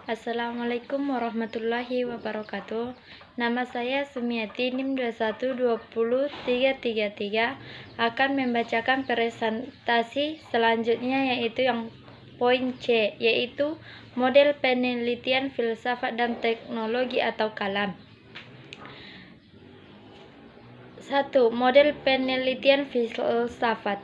Assalamualaikum warahmatullahi wabarakatuh. Nama saya Sumiati, NIM 2120333, akan membacakan presentasi selanjutnya, yaitu yang poin C, yaitu model penelitian filsafat dan teknologi atau kalam. 1. Model penelitian filsafat.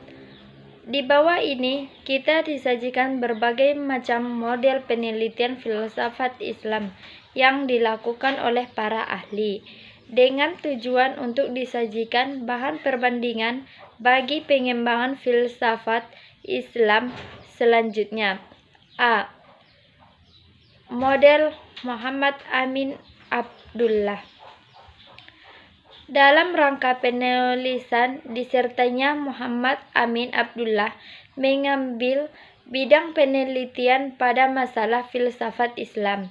Di bawah ini kita disajikan berbagai macam model penelitian filsafat Islam yang dilakukan oleh para ahli, dengan tujuan untuk disajikan bahan perbandingan bagi pengembangan filsafat Islam selanjutnya. A. Model Muhammad Amin Abdullah. Dalam rangka penulisan disertanya, Muhammad Amin Abdullah mengambil bidang penelitian pada masalah filsafat Islam.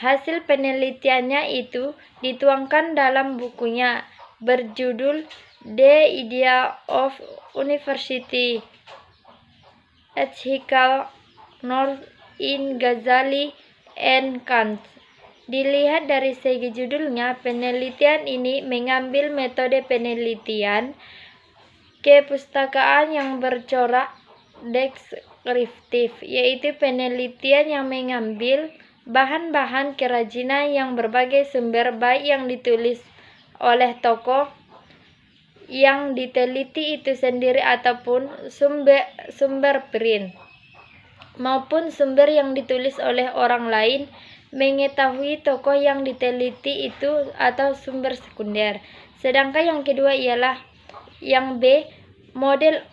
Hasil penelitiannya itu dituangkan dalam bukunya berjudul The Idea of University Ethical North in Ghazali and Kant. Dilihat dari segi judulnya, penelitian ini mengambil metode penelitian kepustakaan yang bercorak deskriptif, yaitu penelitian yang mengambil bahan-bahan kerajinan yang berbagai sumber, baik yang ditulis oleh tokoh yang diteliti itu sendiri ataupun sumber print, maupun sumber yang ditulis oleh orang lain, mengetahui tokoh yang diteliti itu atau sumber sekunder. Sedangkan yang kedua ialah yang B, model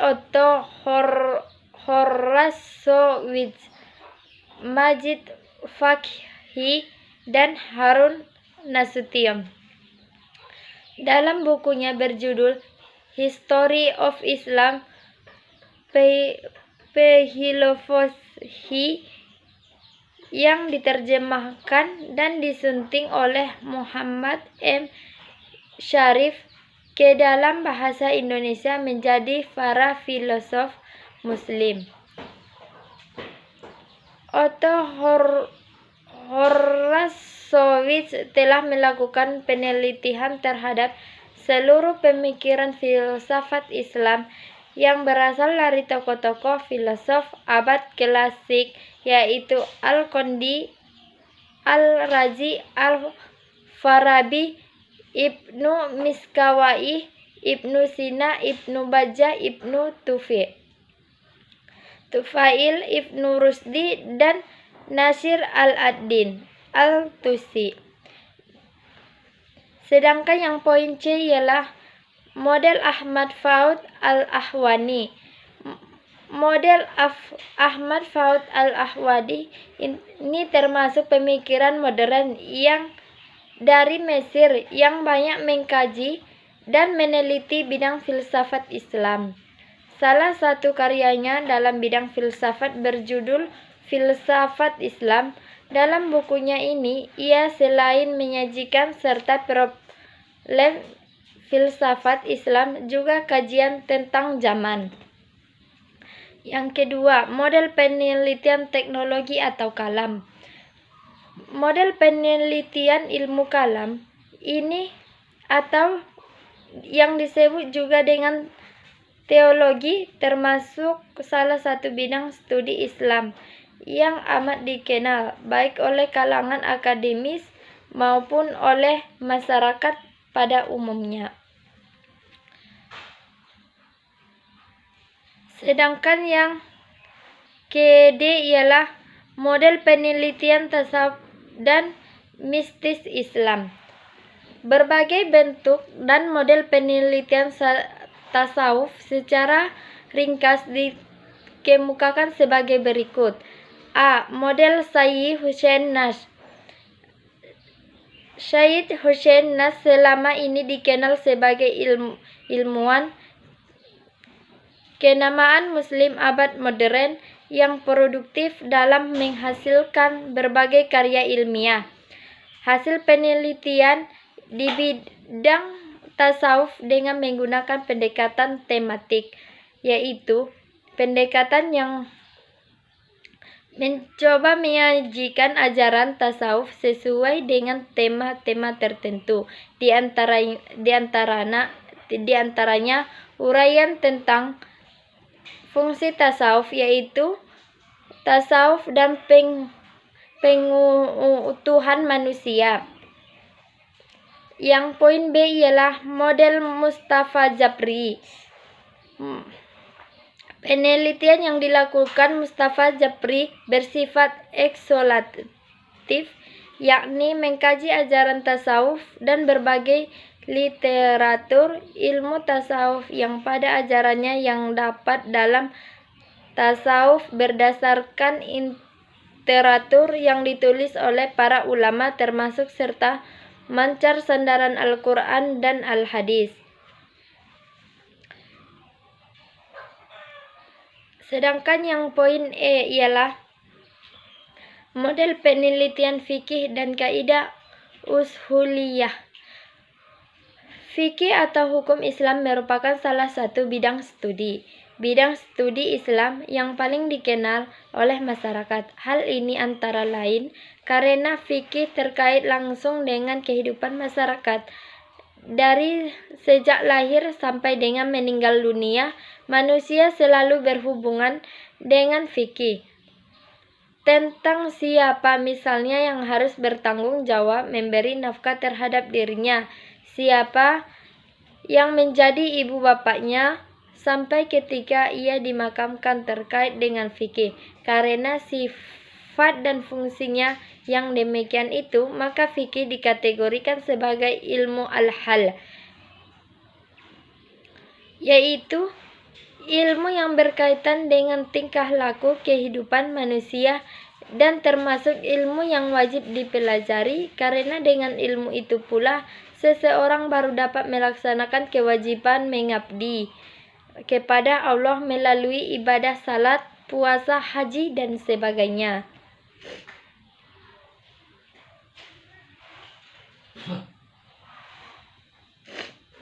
Otto Horowitz, Majid Fakih, dan Harun Nasution. Dalam bukunya berjudul History of Islam Philosophy, yang diterjemahkan dan disunting oleh Muhammad M. Syarif ke dalam bahasa Indonesia menjadi para filosof Muslim. Otto Horowitz telah melakukan penelitian terhadap seluruh pemikiran filsafat Islam yang berasal dari tokoh-tokoh filosof abad klasik, yaitu Al-Kondi, Al-Razi, Al-Farabi, Ibnu Miskawai, Ibnu Sina, Ibnu Bajjah, Ibnu Tufail, Ibnu Rusdi, dan Nasir al-Ad-Din al-Tusi. Sedangkan yang poin C ialah model Ahmad Fuad al-Ahwadi. Model Ahmad Fuad al-Ahwadi ini termasuk pemikiran modern yang dari Mesir yang banyak mengkaji dan meneliti bidang filsafat Islam. Salah satu karyanya dalam bidang filsafat berjudul Filsafat Islam. Dalam bukunya ini, ia selain menyajikan serta problem filsafat Islam, juga kajian tentang zaman. Yang kedua, model penelitian teknologi atau kalam. Model penelitian ilmu kalam ini, atau yang disebut juga dengan teologi, termasuk salah satu bidang studi Islam yang amat dikenal baik oleh kalangan akademis maupun oleh masyarakat pada umumnya. Sedangkan yang KD ialah model penelitian tasawuf dan mistis Islam. Berbagai bentuk dan model penelitian tasawuf secara ringkas dikemukakan sebagai berikut. A. Model Syed Hussein Nash. Syed Hussein Nash selama ini dikenal sebagai ilmuwan kenamaan Muslim abad modern yang produktif dalam menghasilkan berbagai karya ilmiah. Hasil penelitian di bidang tasawuf dengan menggunakan pendekatan tematik, yaitu pendekatan yang mencoba menyajikan ajaran tasawuf sesuai dengan tema-tema tertentu. Di antaranya uraian tentang fungsi tasawuf, yaitu tasawuf dan pengutuhan manusia. Yang poin B ialah model Mustafa Japri. Penelitian yang dilakukan Mustafa Japri bersifat eksolatif, yakni mengkaji ajaran tasawuf dan berbagai literatur ilmu tasawuf yang pada ajarannya yang dapat dalam tasawuf berdasarkan literatur yang ditulis oleh para ulama termasuk serta mancar sandaran Al-Quran dan Al-Hadis. Sedangkan yang poin E ialah model penelitian fikih dan kaidah ushuliyah. Fikih atau hukum Islam merupakan salah satu bidang studi Islam yang paling dikenal oleh masyarakat. Hal ini antara lain karena fikih terkait langsung dengan kehidupan masyarakat. Dari sejak lahir sampai dengan meninggal dunia, manusia selalu berhubungan dengan fikih. Tentang siapa misalnya yang harus bertanggung jawab memberi nafkah terhadap dirinya, siapa yang menjadi ibu bapaknya, sampai ketika ia dimakamkan terkait dengan fikih. Karena sifat dan fungsinya yang demikian itu, maka fikih dikategorikan sebagai ilmu al-hal, yaitu ilmu yang berkaitan dengan tingkah laku kehidupan manusia dan termasuk ilmu yang wajib dipelajari, karena dengan ilmu itu pula seseorang baru dapat melaksanakan kewajiban mengabdi kepada Allah melalui ibadah salat, puasa, haji, dan sebagainya.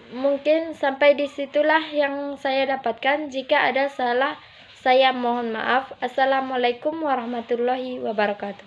Mungkin sampai disitulah yang saya dapatkan. Jika ada salah, saya mohon maaf. Assalamualaikum warahmatullahi wabarakatuh.